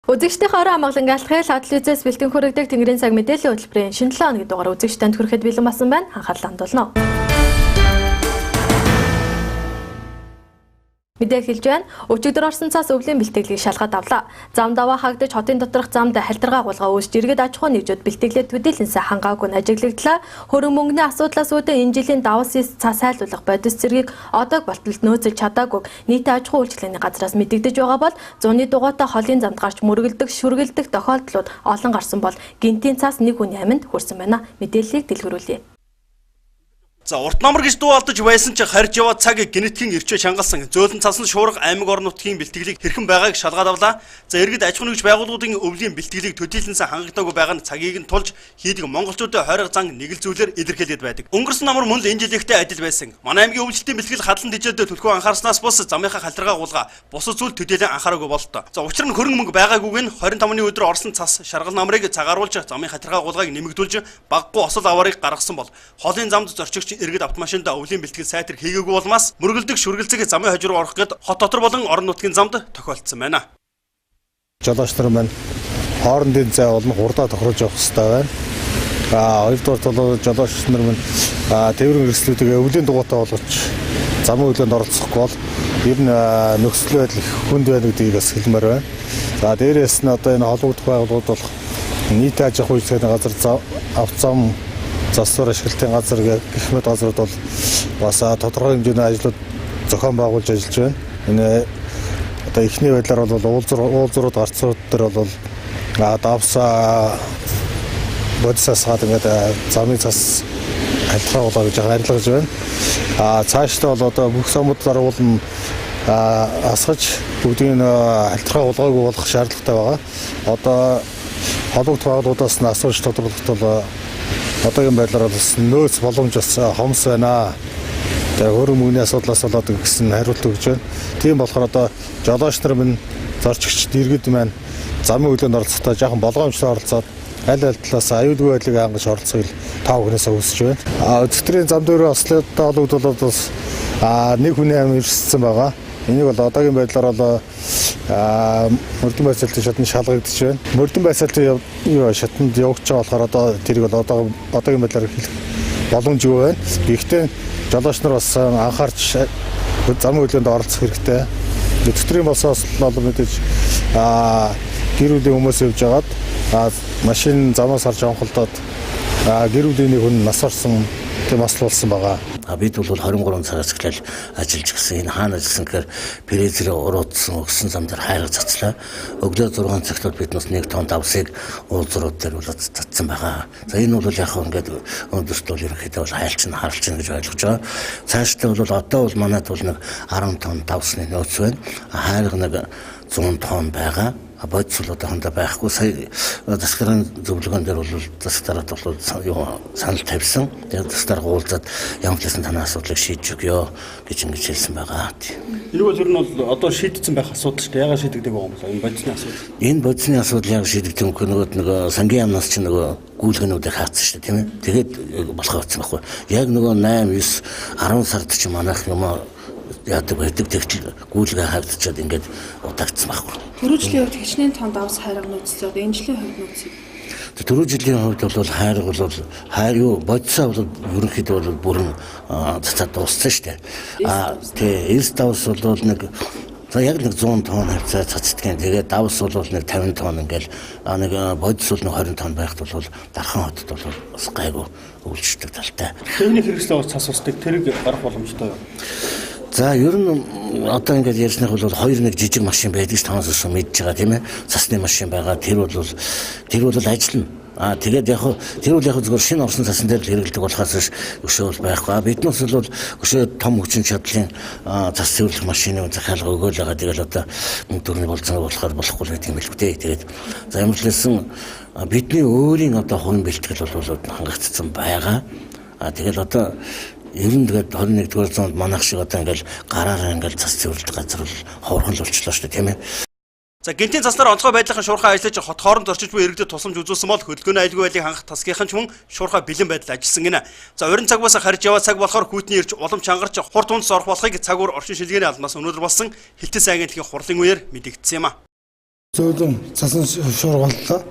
Үзэгчдийн хороо амгалан алтхай ладлын үзээс бэлтгэн хүрэгдэг Тэнгэрийн цаг мэдээллийн хөтөлбөрийн шинэ 7 өдрийн дугаар үзэгчдэнд хүрэхэд бэлэн болсон байна. Анхаарлаа хандуулна. Мэдээ хэлж байна. Өчигдөр орсон цаас өвлийн бэлтгэлийг шалгаад авлаа. Зам даваа хагдаж хотын доторх замд халдиргаа агуулга үүсч иргэд аж ахуйн нэгжүүд бэлтгэлээ төдийлөнсө хангаагүй нь ажиглагдлаа. Хөрөнгө мөнгөний асуудлаас үүдэн энэ жилийн давс цаас сайлуулах бодис зэргийг одог болтолд нөөцөлж чадаагүй нийт аж ахуйн үйлчлэгээний газраас мэдэгдэж байгаа бол зуны дугуйтай холын замд гарч мөргөлдөх, шүргэлдэх тохиолдлууд олон гарсан бол гинтийн цаас нэг хүний аминд хүрсэн байна. Мэдээллийг дэлгэрүүлье. За урт намар гэж дуу алдаж байсан ч харж яваад цаг генетикийн ирчээ шангалсан зөөлөн цасан шуурга аймаг орон нутгийн бэлтгэлийг хэрхэн байгааг шалгаад авлаа. За иргэд аж ахуйн нэгж байгууллагуудын өвлийн бэлтгэлийг төдийлөнсө хангагдаагүй байгаа нь цагийг нь тулж хийдэг монголчуудын хориг зан нэг л зүйлээр илэрхийлээд байдаг. Өнгөрсөн намар мөн л энэ жилийнхтэй адил байсан. Манай аймгийн өвчлөлтийн бэлтгэл хадлан дижээд төлхөө анхаарснаас бус замынхаа халтргаа гуулга бусад зүйл төдийлөн анхаараагүй бололтой. За учир нь хөрөнгө мөнгө байгаагүйг нь 25-ны өдөр орсон цас шаргал намрыг цагааруулж замын халтргаа гуулгыг нэмэгдүүлж баггүй осол аварыг гаргасан бол хоолын замд зорчигч иргэд автомашинд өвлийн бэлтгэл сайтар хийгээгүй болмаас мөргөлдөг шүргэлцэг замын хожим руу орох гээд хот дотор болон орон нутгийн замд тохиолдсон байна. Жолооч нар маань хоорондын зай болон хурдаа тохируулж явах хэрэгтэй байна. Хоёрдугаар бол жолооч нар маань тээврийн хэрэгслүүдийг өвлийн дугуйтай болгож замын хөлөөнд оролцохгүй бол ер нь нөхцөл байдал их хүнд байна гэдгийг бас хэлмээр байна. За дээрээс нь одоо энэ холбогдох байгууллагууд бол нийт аж ахуйн үйлчлэгээний газар автозам засвар ашиглалтын газар гэх мэт газрууд бол бас тодорхой хэмжээний ажлууд зохион байгуулж ажиллаж байна. Энэ одоо эхний байдлаар бол уулзрууд гарцууд дээр бол давс бодисаас хаад ингээд замын цас халтраа болоо гэж харилгаж байна. Цаашдаа бол одоо бүх самууд даруулна асгаж бүгдийг халтраа болгоогүй болох шаардлагатай байгаа. Одоо холбогдох байгууллагуудаас нь асууж тодорхойлоход бол одоогийн байдлаар бас нөөц боломж бас хомс байна. Тэгээ хөрөнгө мөнгөний асуудлаас болоод гэсэн хариулт өгч байна. Тийм болохоор одоо жолооч нар минь зорчигчд иргэд маань замын хөлөөнд оролцохдоо жоохон болгоомжтой оролцоод аль талаас аюулгүй байдлыг хангаж оролцохыг тав хүнээсээ хүсэж байна. Өчигдрийн зам дээр ослуудтай холбогдуулаад бас нэг хүний амь ирсэн байгаа. Энийг бол одоогийн байдлаар бол мөрдөн байцаалтын шатнд шалгагдчих байна. Мөрдөн байцаалтын шатнд явж байгаа болохоор одоо тэрийг бол одоогийн байдлаар хэлэх боломжгүй байна. Гэхдээ жолооч нар бас анхаарч замын хөлөөнд оролцох хэрэгтэй. Өчигдрийн босоос бол мэдээж гэр бүлийн хүмүүс явж байгаад машин замаас харж онхолдоод гэр бүлийн нэг хүн нас орсон тийм аслуулсан байгаа. Бид бол 23 цагаас эхлээл ажиллаж гисэн. Энэ хаана ажилласан гэхээр Прэзрээ уруудсан өгсөн зам дээр хайрга цацлаа. Өглөө 6 цагт бид нас 1 тонн давсыг уулзрууд дээр бол цацсан байгаа. За энэ бол яг ингээд өндөрт бол ерөнхийдөө бол хайлч нь харалч нь гэж ойлгож байгаа. Цаашдаа бол одоо бол манайд бол нэг 10 тонн давсны нөөц байна. Хайрга нэг 100 тонн байгаа. Бодис бол одоохондоо байхгүй. Сая засгийн зөвлөгөөн дээр бол засгаараа бол санал тавьсан. Тэгээд засгаар уулзаад ямар ч байсан танай асуудлыг шийдэж өгье гэж ингэж хэлсэн байгаа. Энэ бол ер нь бол одоо шийдэгдсэн байх асуудал шүү дээ. Яагаад шийдэгдэг байгаа юм бэ? Энэ бодисны асуудал. Энэ бодисны асуудал яг шийдэгдэх юм нөгөө сангийн яамнаас чи нөгөө гүйлгэнүүдийг хаацсан шүү дээ, тийм ээ. Тэгээд болохоо утсан байхгүй. Яг нөгөө 8 9 10 сард чи манайх юм яадаг байдаг тэгтэл гүйлгээ хавдчихад ингээд удагдсан байхгүй. Түрүү жилийн хувьд хичнээн тон давс хайрга нөөцлөө энэ жилийн хувьд нөөцийг. Түрүү жилийн хувьд бол хайрга бол хайр бодисоо бол ерөнхийдөө бол бүрэн цацаад дууссан шүү дээ. Тэгээ эрс давс бол нэг яг нэг 100 тонн хавцаа цацдгийн. Тэгээд давс бол нэг 50 тонн ингээл нэг бодис бол нэг 20 тонн байхад бол дархан хотод бол бас гайгүй үйлчлдэг талтай. Хэвний хэрэгслээ бас цас усдаг тэрийг гарах боломжтой юу? За ер нь одоо ингээд ярьснах бол 2-1 жижиг машин байдаг ш танаас өссөн мэдж байгаа тийм ээ. Цасны машин байгаа. Тэр бол ажиллана. Тэгээд яг тэр зүгээр шинэ орсон цасан дээр хэрэглэдэг болохоос өшөө байхгүй. Биднээс бол өшөө том хүчин чадлын цас цэвэрлэх машины захиалга өгөөл байгаа. Тэгэл одоо мөнгө төрний болцоо болохгүй гэдэг юм л үү. Тэгээд за ямар ч хэлсэн бидний өөрийн одоо хувийн бэлтгэл бол хангагдсан байгаа. Тэгэл одоо ер нь тэгээд 21-р зуунд манайх шиг одоо ингээл гараараа ингээл цас цэвэрлэх газар бол ховорхон л болчихлоо шүү дээ, тийм ээ. За гинтийн цаснаар онцгой байдлын шуурхай ажиллаж хот хооронд орчиж буй иргэдэд тусламж үзүүлсэн бол хөдөлгөөний аюулгүй байдлыг хангах тасгийнхан ч мөн шуурхай бэлэн байдал ажилласан гинэ. За урин цаг бас харж яваа цаг болохоор хүйтний ирж улам чангарч хурд тундс орох болохыг цагуур орчин шилгээний албанаас өнөөдөр болсон хилтэй сайгийн дэлхийн хурлын үеэр мэдэгдсэн юм а. Зөөлөн цасан шуургаллаа.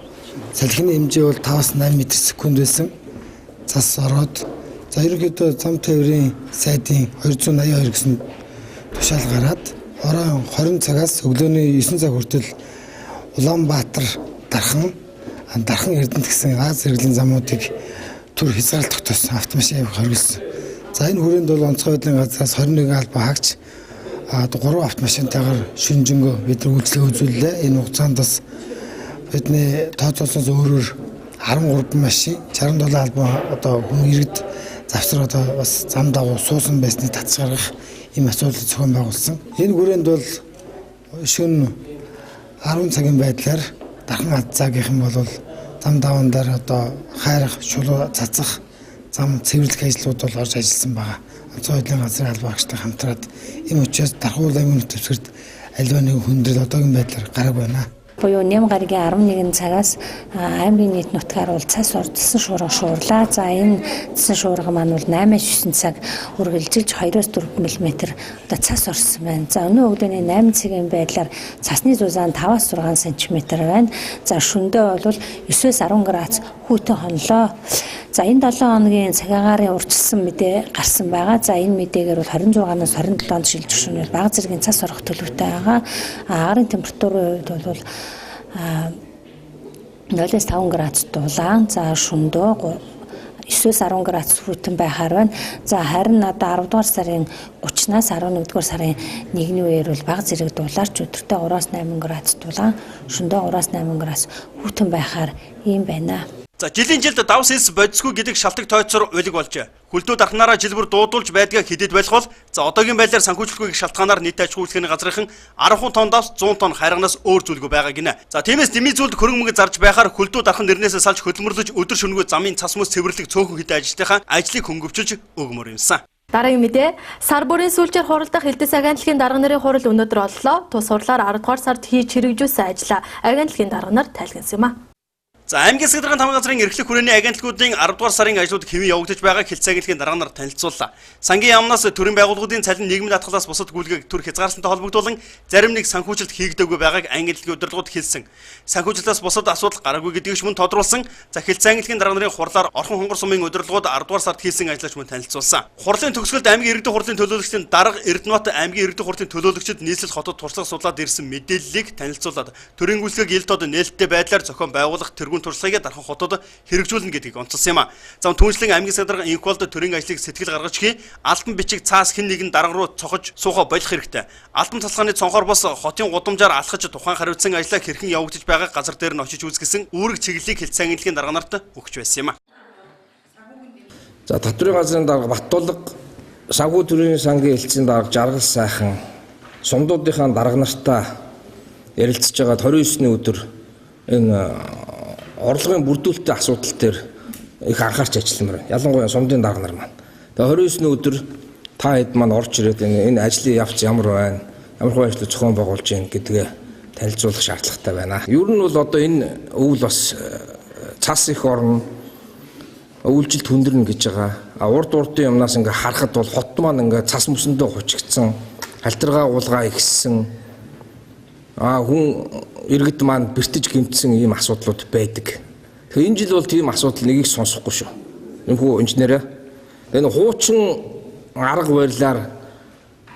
Салхины хэмжээ бол 5-8 м/сек байсан. Цас ороод за ерөнхийдөө зам тээврийн сайдын 282 гэсэн тушаал гараад оройн 20 цагаас өглөөний 9 цаг хүртэл Улаанбаатар Дархан Эрдэнэт гэсэн Аз хэрэглэн замуудыг төр хязгаарлалт тогтоосон автомашин хоригдсон. За энэ хүрээнд бол онцгой байдлын газраас 21 албан хаагч 3 автомашинтайгаар шүнжэнгөө бид нар үйлчлэг үзүүллээ. Энэ хугацаанд бас бидний тооцоолсоос өөрөөр 13 машин 67 албан одоо хүн иргэд завсар одоо бас зам дагуу суусан байсныг татж гаргах ийм асуудал зохион байгуулсан. Энэ хүрээнд бол шөнө 10 цагийн байдлаар Дархан Адцаагийн бол зам даван дээр одоо хайрах, шулуу цацах, зам цэвэрлэх ажлууд бол орж ажилласан байгаа. Онцгой байдлын газрын албан хаагчтай хамтраад ийм учраас Дархан аймгийн төвсгэрт аливаа нэг хүндрэл одоогийн байдлаар гараг байна. Буюу Нэм гарагийн 11 цагаас аймгийн нийт нутгаар бол цас ордсон шуурга шуурлаа. За энэ цэсэн шуурга маань бол 8-9 цаг үргэлжилж 2-4 мм одоо цас орсон байна. За өнөө өглөөний 8 цагийн байдлаар цасны зузаан 5-6 см байна. За шөндөө бол 9-10 градус хүүтэн хонлоо. За энэ 7 хоногийн цагаагаарын урьдчилсан мэдээ гарсан байгаа. За энэ мэдээгээр бол 26-наас 27-нд шилжих шөнөөр бага зэргийн цас орох төлөвтэй байгаа. Агарын температурын хувьд бол 0-5 градус дулаан, за шөндөө 9-10 градус хүйтэн байхаар байна. За харин одоо 10 дугаар сарын 30-наас 11 дугаар сарын 1-ний үеэр бол бага зэрэг дулаарч өдөртөө 3-8 градус дулаан, шөндөө 3-8 градус хүйтэн байхаар ийм байна. За жилийн жилд давс хэлс бодисгүй гэдэг шалтгаан тооцоор улиг болжээ. Хүлдүү дархнаараа жилбэр дуудуулж байдгаа хэдэд байх бол за одоогийн байдлаар санхүүжилгүйг шалтгаанаар нийт аж ахуй үйлчлэгийн газрынхан 10 тонн давс 100 тонн хайрганаас өөр зүйлгүй байгаа гинэ. За тиймээс дэмий зүйлд хөрөнгө мөнгө зарж байхаар хүлдүү дархан нэрнээсээ салж хөдөлмөрлөж өдөр шөнөгүй замын цас мөс цэвэрлэх цөөхөн хэдэн ажилтнаа ажлыг хөнгөвчилж өгмөр юмсан. Дараагийн мэдээ сар бүрийн сүүлчээр хуралдах элдэс агентлагийн дарга нарын хурал өнөөдөр боллоо. Тус хурлаар 10 дугаар сард хийж хэрэгжүүлсэн ажлаа агентлагийн дарга нар тайлгнасан юм а. За аймгийн сэтгэрийн тамга газрын эрхлэх хүрээний агентлагуудын 10 дугаар сарын ажлууд хэвэн явагдаж байгааг хэлцээ агентлагийн дарга нар танилцууллаа. Сангийн яамнаас төрийн байгууллагуудын цалин нийгмийн даатгалаас бусад гүйлгээг төр хязгаарлалтантай холбогдуулан зарим нэг санхүүжилт хийгдээгүй байгааг агентлагийн удирдлагууд хэлсэн. Санхүүжилтээс бусад асуудал гараагүй гэдгийг мөн тодруулсан. За хэлцээ агентлагийн дарга нарын хурлаар Орхон хонгор сумын удирдлагууд 10 дугаар сард хийсэн ажлаач мөн танилцуулсан. Хурлын төгсгөлд аймгийн иргэдийн хурлын төлөөлөгчдийн дарга Эрдэнэбат аймгийн иргэдийн хурлын төлөөлөгчид нийслэл хотод туршлага судлаад ирсэн мэдээллийг танилцуулаад төрийн гүйцэтгэх ил тод нээлттэй байдлаар зохион байгуулах туршлагыг Дархан хотод хэрэгжүүлнэ гэдгийг онцлсан юм а. За түүнчлэн аймгийн садарга инколд төрийн ажлыг сэтгэл гаргаж хий альбан бичиг цаас хэн нэгэн дарга руу цохож суухаа болох хэрэгтэй. Альбан цалхааны цонхоор бос хотын гудамжаар алхаж тухайн хариуцсан ажлаа хэрхэн явагдаж байгааг газар дээр нь очиж үзгэсэн үүрэг чиглэлийг хэлцээ агентлагийн дарга нарт өгч байсан юм а. За татврын газрын дарга Баттулга санхүү төрийн сангийн элчийн дарга Жаргал сайхан сумдуудынхаа дарга нартаа ярилцж байгаа 29-ний өдөр энэ орлогын бүрдүүлэлтийн асуудал дээр их анхаарч ажилламаар байна. Ялангуяа сумдын дарга нар маань. Тэгээ 29-ний өдөр та хэд маань орж ирээд энэ ажлын явц ямар байна? Ямар хөө ажил зохион байгуулж байна гэдгээ танилцуулах шаардлагатай байна. Ер нь бол одоо энэ өвөл бас цас их орно. Үйлжилт хүндэрнэ гэж байгаа. Урд урдын юмнаас ингээ харахад бол хот маань ингээ цас мөсөндөө хучигдсан, халтаргаа уулгаа ихссэн. Хүн иргэд маань бэртэж гэмтсэн ийм асуудлууд байдаг. Тэгэхээр энэ жил бол тийм асуудал нэгийг сонсохгүй шүү. Энэхүү инженерээ. Энэ хуучин арга барилаар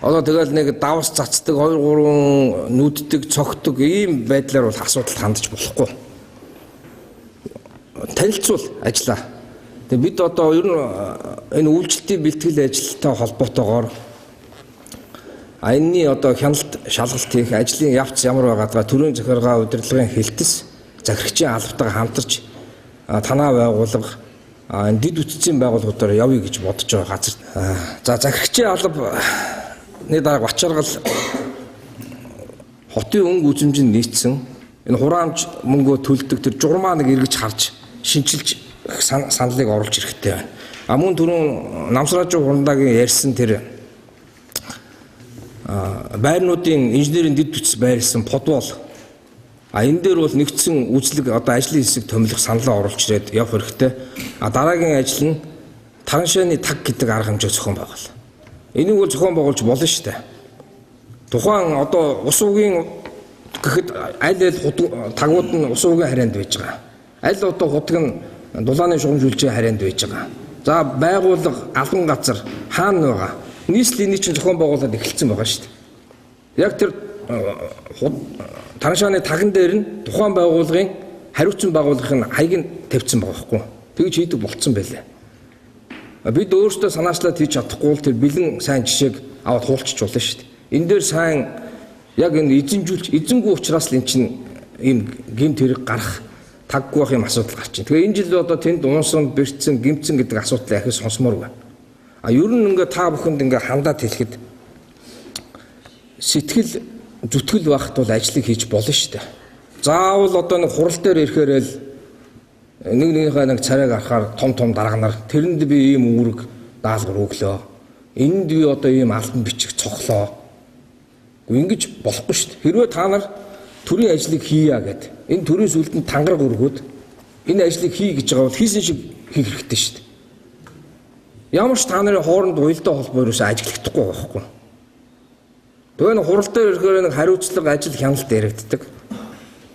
одоо тэгэл нэг давс цацдаг, 2-3 нүддэг, цогтөг ийм байдлаар бол асуудал хандж болохгүй. Танилцуул ажиллаа. Тэгээ бид одоо ер нь энэ үйлчлэлтийн бэлтгэл ажилтай холбоотойгоор энэний одоо хяналт шалгалт хийх ажлын явц ямар байгаадгаа төрийн захиргаа удирдлагын хэлтэс захирагчийн албатайгаа хамтарч танаа байгуулга энэ дэд үтцийн байгууллагуудаар явъя гэж бодож байгаа газар. За захирагчийн албаны дарга Бачаргал хотын өнгө үзэмжинд нийцсэн энэ хураамж мөнгөө төлдөг тэр журмаа нэг эргэж харж шинчилж саналыг оруулж ирэхтэй байна. Мөн түрүүн Намсраажуу хурандагийн ярьсан тэр байрнуудын инженерийн дэд бүтц байрлсан подвол энэ дээр бол нэгдсэн үйлчлэг одоо ажлын хэсэг томилох саналаа оруулж ирээд явах хэрэгтэй. Дараагийн ажил нь тараншааны таг гэдэг арга хэмжээ зохион байгуул. Энийг бол зохион байгуулж болно шүү дээ. Тухайн одоо ус угийн гэхэд аль тагууд нь ус уугийн харайнд байж байгаа. Аль одоо худаг нь дулааны шугамж үлжийн харайнд байж байгаа. За байгууллага албан газар хаана байгаа? Нийслэл энийг чинь зохион байгуулалт эхэлсэн байгаа шүү дээ. Яг тэр Тараншааны таган дээр нь тухайн байгууллагын хариуцсан байгууллагын хаяг нь тавьсан байгаа байхгүй. Тэгж хийдэг болцсон байлаа. Бид өөрсдөө санаачлаад хийж чадахгүй бол тэр бэлэн сайн жишээг аваад хуулчих болно шүү дээ. Энэ дээр сайн яг энэ эзэнгүй учраас л эн чинь ийм гэмт хэрэг гарах таггүй байх юм асуудал гарч байна. Тэгээ энэ жил одоо тэнд уунсан, бэрцэн, гэмцэн гэдэг асуудлыг ахиж сонсомоор байна. Ер нь ингээ та бүхэнд ингээ хандаад хэлэхэд сэтгэл зүтгэл байхад бол ажлыг хийж болно шүү дээ. Заавал одоо нэг хурал дээр ирэхээр л нэгнийхээ нэг царайг арахаар том дарга нар тэрэнд би ийм үүрэг даалгавар өглөө. Энд би одоо ийм алтан бичих цохлоо. Ингэж болохгүй шүү дээ. Хэрвээ та нар төрийн ажлыг хийя гэд энэ төрийн сүлдэнд тангараг өргөөд энэ ажлыг хий гэж байгаа бол хийсэн шиг хийх хэрэгтэй шүү дээ. Ямар ч та нарын хооронд уялдаа холбоо юусаа ажиглахдаггүй байхгүй. Тэгээ нэг хурал дээр ирэхээр нэг хариуцлага ажил хяналт яригддаг.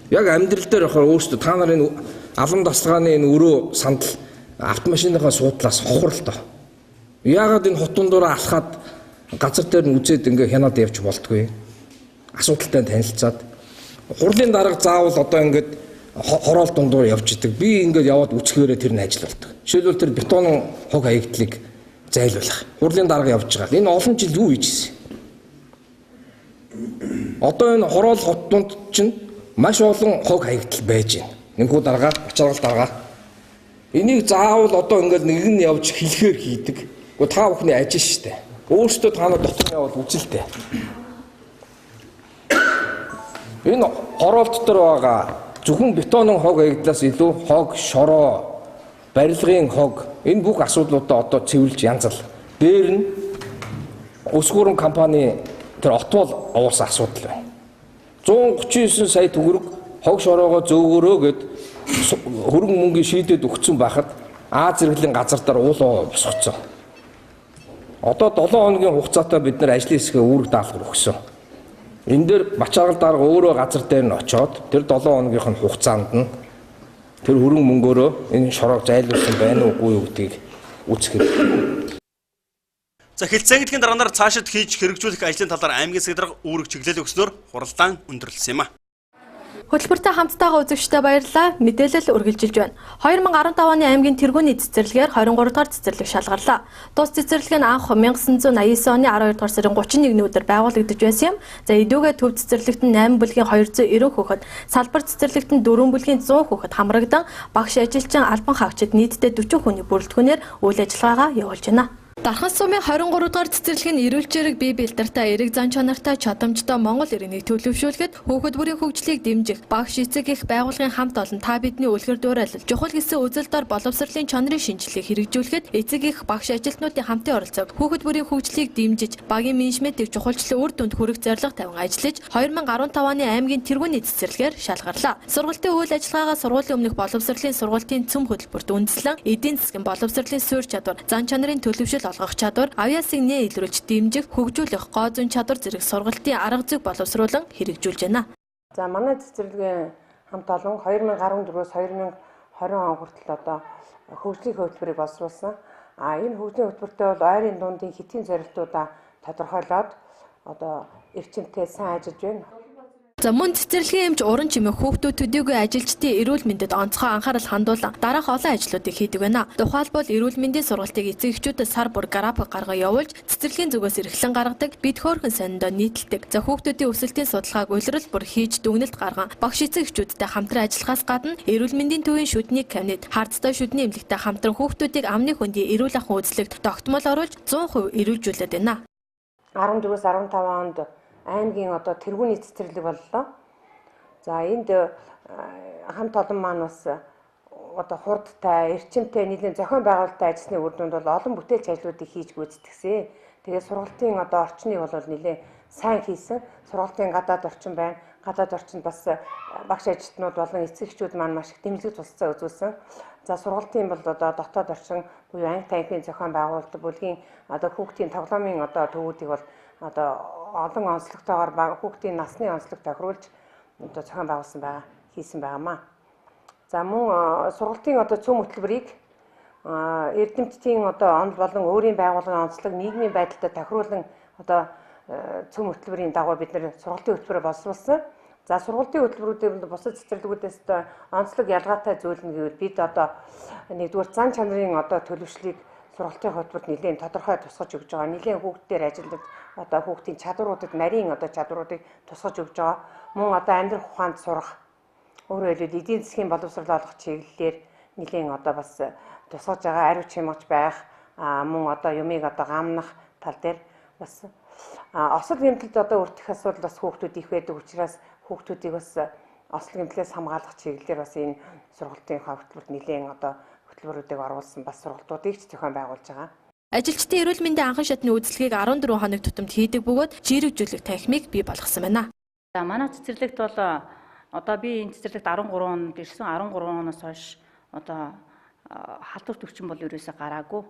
Яг амьдрал дээр явахаар өөрсдөө та нарын алан тасалгааны энэ өрөө сандал автомашиныхаа суудлаас хохор л доо. Яагаад энэ хотон дураа алхаад газар дээр нь үзээд ингээ хянаад явж болтгүй. Асуудалтай танилцаад хурлын дарга заавал одоо ингээд хороол дундуур явж идэг. Би ингээд яваад үцхээрээ тэр нь ажил болдог. Жишээлбэл тэр бетонын хог хаягдлыг зайлуулах. Хурлын дарга явж байгаа. Энэ олон жил юу хийжсэн? Одоо энэ хороол хот дунд чинь маш олон хог хаягдл байж байна. Нэггүй дарга, ачааргал дарга. Энийг заавал одоо ингээд нэг нь явж хэлэхээр хийдэг. Гэхдээ та бүхний ажил шүү дээ. Өөрсдөө та нар дотор нь явал үзэлтэй. Энэ хороол дотор байгаа зөвхөн бетонын хог хаягдлаас илүү хог, шороо, барилгын хог энэ бүх асуудлуудаа одоо цэвэрлж янзал. Дээр нь өсгүүрэн компани тэр отвол уусан асуудал байна. 139 сая төгрөг хог шороогоо зөөгөрөө гэд хөрөнгө мөнгөний шийдэд өгсөн байхад Аз зэрэглэлийн газар дээр уулаа босгоцсон. Одоо 7 хоногийн хугацаатай бид нар ажлын хэсгээ үүрэг даалгавар өгсөн. Энэ дээр Бачааргал дарга өөрөө газар дээр нь очоод тэр 7 хоногийнх нь хугацаанд нь тэр хөрөнгө мөнгөөрөө энэ шороог зайлуулсан байна уугүй юу гэдгийг үзэх хэрэгтэй. За хэлцээнгдгийн дарганаар цаашид хийж хэрэгжүүлэх ажлын талаар аймгийн секретар үүрэг чиглэл өгснөөр хуралдаан өндөрлсөн юм а. Хөтөлбөртэй хамттайгаа үзэгчтэй баярлалаа. Мэдээлэл үргэлжилж байна. 2015 оны аймгийн тэргүүний цэцэрлэгээр 23 дахь цэцэрлэг шалгарлаа. Тус цэцэрлэг нь анх 1989 оны 12 дугаар сарын 31-ний өдөр байгуулагдаж байсан юм. За эдүүгээ төв цэцэрлэгт нь 8 бүлгийн 290 хүүхэд, салбар цэцэрлэгт нь 4 бүлгийн 100 хүүхэд хамрагдан багш ажилчин албан хаагчид нийтдээ 40 хүний бүрэлдэхүүнээр үйл ажиллагаагаа явуулж байна. Дархан сумын 23 дугаар цэцэрлэг нь эрүүл зэрэг бие бэлтартай, эрэг зан чанартай, чадамжтай Монгол иргэнийг төлөвшүүлэхэд хүүхэд бүрийн хөгжлийг дэмжих, багш эцэг их байгууллагын хамт олон та бидний үлгэр дуурайлал, чухал гэсэн үзэлдор боловсролын чанарын шинжилгээг хэрэгжүүлэхэд эцэг их багш ажилтнуудын хамтын оролцоог хүүхэд бүрийн хөгжлийг дэмжиж, багийн менежментийг чухалчлан үр дүнд хүрэх зорилго тавин ажиллаж 2015 оны аймгийн тэргүүний цэцэрлэгээр шалгарлаа. Сургалтын үйл ажиллагаагаа сургуулийн өмнөх боловсролын сургалтын цөм хөтөлбөрт үндэслэн эдийн засгийн боловсролын суурь чадвар, зан чанарын төлөвшөл олгох чадвар, авьяасыг нэ илрүүлж дэмжих, хөгжүүлэх, гоо зүйн чадвар зэрэг сургалтын арга зүйг боловсруулан хэрэгжүүлж байна. За манай цэцэрлэгийн хамт олон 2014-өөс 2020 он хүртэл одоо хөгжлийн хөтөлбөрийг боловсруулсан. Энэ хөгжлийн хөтөлбөртөө бол ойрын дундын хэтийн зорилтуудаа тодорхойлоод одоо эрчимтэй сайн ажиллаж байна. За мөн цэцэрлэгийн эмч уран чимээ хүүхдүүд төдийгүй ажилчдын эрүүл мэндэд онцгой анхаарал хандуулан дараах олон ажлуудыг хийдэг байна. Тухайлбал эрүүл мэндийн сургалтыг эцэг эхчүүдэд сар бүр график гаргаа явуулж цэцэрлэгийн зүгээс эрхлэн гаргадаг, бид хөөрхөн сониндоо нийтэлдэг. За хүүхдүүдийн өсөлтийн судалгааг улирал бүр хийж дүгнэлт гарган багш эцэг эхчүүдтэй хамтран ажиллахаас гадна эрүүл мэндийн төвийн шүдний кабинет, хардтай шүдний эмнэлэгтэй хамтран хүүхдүүдийг амны хөндийн эрүүл ахуйн үзлэгт тогтмол оруулж 100% эрүүлжүүлээд байна. 14-өөс 15 онд аймгийн одоо тэргүүний цэцэрлэг боллоо. За энд хамт олон маань бас одоо хурдтай, эрчимтэй, нийлэн зохион байгуулалттай ажилласны үр дүнд бол олон бүтээлч ажлуудыг хийж гүйцэтгсэн. Тэгээд сургалтын одоо орчныг бол нэлээд сайн хийсэн. Сургалтын гадаад орчин байна. Гадаад орчинд бас багш ажилтнууд болон эцэг эхчүүд маань маш их дэмжлэг тусалцаа үзүүлсэн. За сургалтын бол одоо дотоод орчин буюу анги танхимын зохион байгуулалт бүлгийн одоо хүүхдийн тоглоомын одоо төвүүдийг бол одоо олон онцлогтойгоор хүүхдийн насны онцлог тохируулж одоо зохион байгуулсан байгаа, хийсэн байгаамаа. За мөн сургалтын одоо цөм хөтөлбөрийг эрдэмтдийн одоо онол болон өөрийн байгууллагын онцлог нийгмийн байдалтай тохируулан одоо цөм хөтөлбөрийн дагуу бид нэр сургалтын хөтөлбөрөөр боловсруулсан. За сургалтын хөтөлбөрүүдээр бусад цэцэрлэгүүдээс онцлог ялгаатай зүйл нь гэвэл бид одоо нэгдүгээр зан чанарын одоо төлөвшлийг сургалтын хөтөлбөрт нэлээд тодорхой тусгаж өгж байгаа. Нэлээд хүүхдээр ажилладаг одоо хүүхдийн чадваруудад нарийн одоо чадваруудыг тусгаж өгж байгаа. Мөн одоо амьдрах ухаанд сурах, өөрөөр хэлбэл эдийн засгийн боловсрол олох чиглэлээр нэлээд одоо бас тусгаж байгаа. Ариу чимгч байх, мөн одоо юмыг одоо гамнах тал дээр бас осол гэмтэлд одоо өртөх асуудал бас хүүхдүүд их байдаг учраас хүүхдүүдийг бас осол гэмтлээс хамгаалах чиглэлээр бас энэ сургалтын хөтөлбөрт нэлээд одоо хөтөлбөрүүдийг оруулсан бас сургалтуудыг ч зохион байгуулж байгаа. Ажилчдын эрүүл мэндийн анхан шатны үйлчлэгийг 14 хоног тутамд хийдэг бөгөөд жирэгжүүлэх танхимыг бий болгосон байна. За манай цэцэрлэгт бол одоо би энэ цэцэрлэгт 13 он гэрсэн 13 оноос хойш одоо халдвар төвчин бол ерөөсөө гараагүй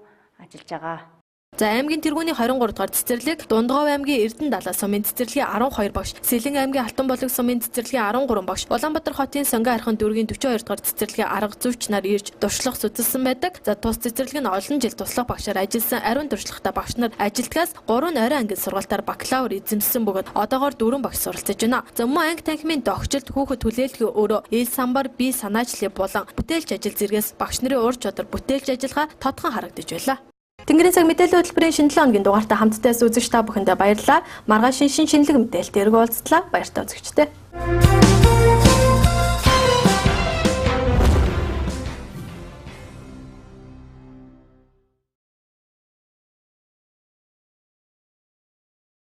ажиллаж байгаа. За аймгийн тэргүүний 23 дугаар цэцэрлэг, Дундгов аймгийн Эрдэнэ далай сумын цэцэрлэгийн 12 багш, Сэлэн аймгийн Алтан болог сумын цэцэрлэгийн 13 багш, Улаанбаатар хотын Сонгон архын дүүргийн 42 дугаар цэцэрлэгийн арга зүйч нар ирж туршлага судалсан байдаг. За тус цэцэрлэг нь олон жил туслах багшаар ажилласан ариун туршлагатай багш нар ажилтгаас 3 орой ангид сургалтаар бакалавр эзэмссэн бөгөөд одоогоор 4 багш суралцж байна. За мөн анги танхимын догчилд хүүхэд хүлээлтгүй өөрөө ил самбар, бие санаачлын болон бүтээлч ажил зэргээс багш нарын ур чадвар бүтээлч ажиллагаа тодхон харагдаж байлаа. Тэнгэрийн цаг мэдээллийн хөтөлбөрийн шинэ 7 хоногийн дугаартай хамтдаа үзэгч та бүхэндээ баярлалаа. Маргааш шинэлэг мэдээлэлтэй эргүүлцлаа. Баяртай үзэгчдээ.